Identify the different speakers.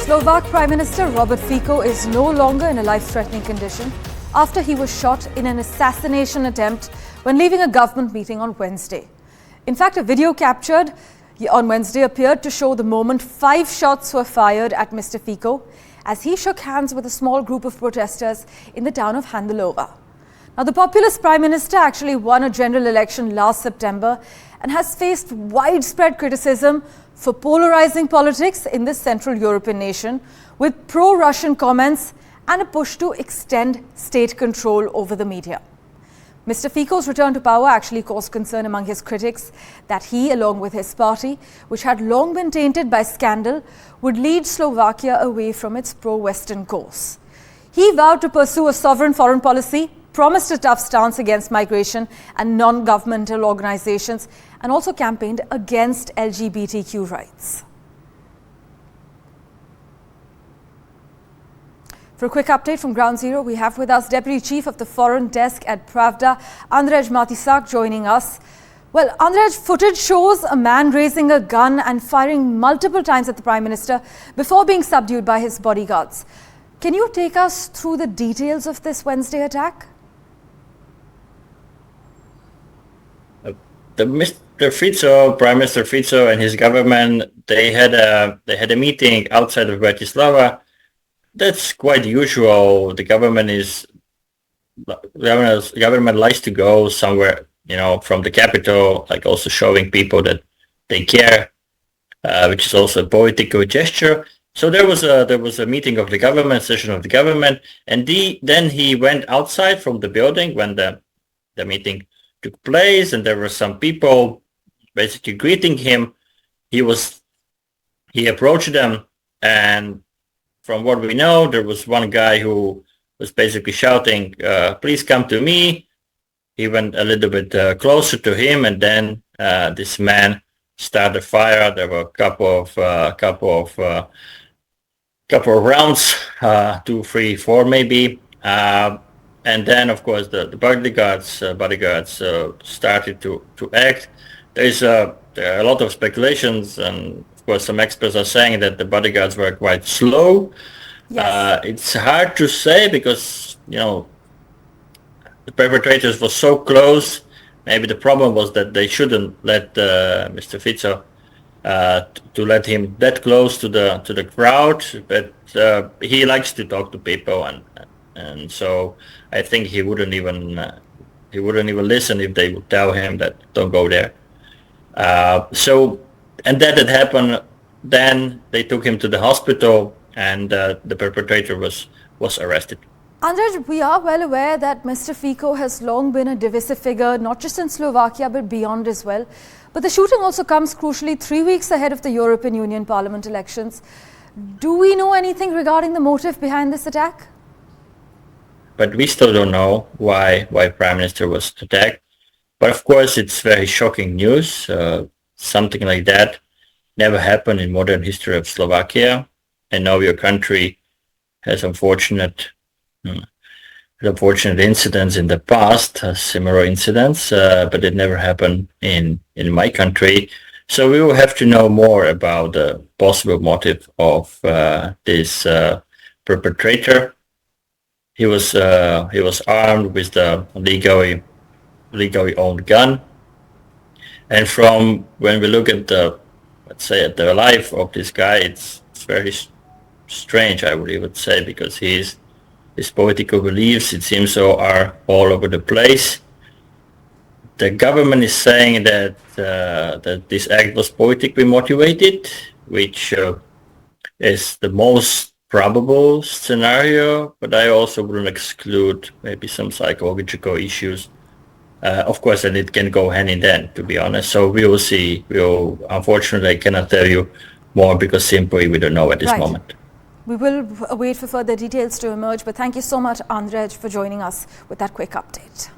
Speaker 1: Slovak Prime Minister Robert Fico is no longer in a life-threatening condition after he was shot in an assassination attempt when leaving a government meeting on Wednesday. In fact, a video captured on Wednesday appeared to show the moment 5 shots were fired at Mr. Fico as he shook hands with a small group of protesters in the town of Handlova. Now, the populist Prime Minister actually won a general election last September and has faced widespread criticism for polarizing politics in this Central European nation, with pro-Russian comments and a push to extend state control over the media. Mr. Fico's return to power actually caused concern among his critics that he, along with his party, which had long been tainted by scandal, would lead Slovakia away from its pro-Western course. He vowed to pursue a sovereign foreign policy, promised a tough stance against migration and non-governmental organizations, and also campaigned against LGBTQ rights. For a quick update from Ground Zero, we have with us Deputy Chief of the Foreign Desk at Pravda, Andrej Matisak, joining us. Well, Andrej, footage shows a man raising a gun and firing multiple times at the Prime Minister before being subdued by his bodyguards. Can you take us through the details of this Wednesday attack?
Speaker 2: Mr. Fico, Prime Minister Fico and his government, they had a meeting outside of Bratislava. That's quite usual. The government likes to go somewhere, from the capital, like also showing people that they care, which is also a political gesture. So there was a meeting of the government, session of the government, and then he went outside from the building when the meeting took place, and there were some people basically greeting him. He approached them, and from what we know, there was one guy who was basically shouting, "Please come to me." He went a little bit closer to him, and then this man started fire. There were a couple of rounds, 2, 3, 4 maybe. And then, of course, the bodyguards started to act. There are a lot of speculations, and of course, some experts are saying that the bodyguards were quite slow. Yes. It's hard to say because the perpetrators were so close. Maybe the problem was that they shouldn't let Mr. Fico to let him that close to the crowd, but he likes to talk to people, and so I think he wouldn't even listen if they would tell him that don't go there. And that had happened. Then they took him to the hospital, and the perpetrator was arrested.
Speaker 1: Andrej, we are well aware that Mr. Fico has long been a divisive figure, not just in Slovakia but beyond as well. But the shooting also comes crucially 3 weeks ahead of the European Union Parliament elections. Do we know anything regarding the motive behind this attack?
Speaker 2: But we still don't know why Prime Minister was attacked. But of course, it's very shocking news. Something like that never happened in modern history of Slovakia. I know your country has unfortunate incidents in the past, similar incidents, but it never happened in my country. So we will have to know more about the possible motive of this perpetrator. He was armed with the legally owned gun, and from when we look at the life of this guy, it's very strange, I would even say, because his political beliefs, it seems so, are all over the place. The government is saying that this act was politically motivated, which is the most probable scenario, but I also wouldn't exclude maybe some psychological issues. Of course, and it can go hand in hand, to be honest. So we will see. Unfortunately, I cannot tell you more because simply we don't know at this moment.
Speaker 1: We will wait for further details to emerge, but thank you so much, Andrej, for joining us with that quick update.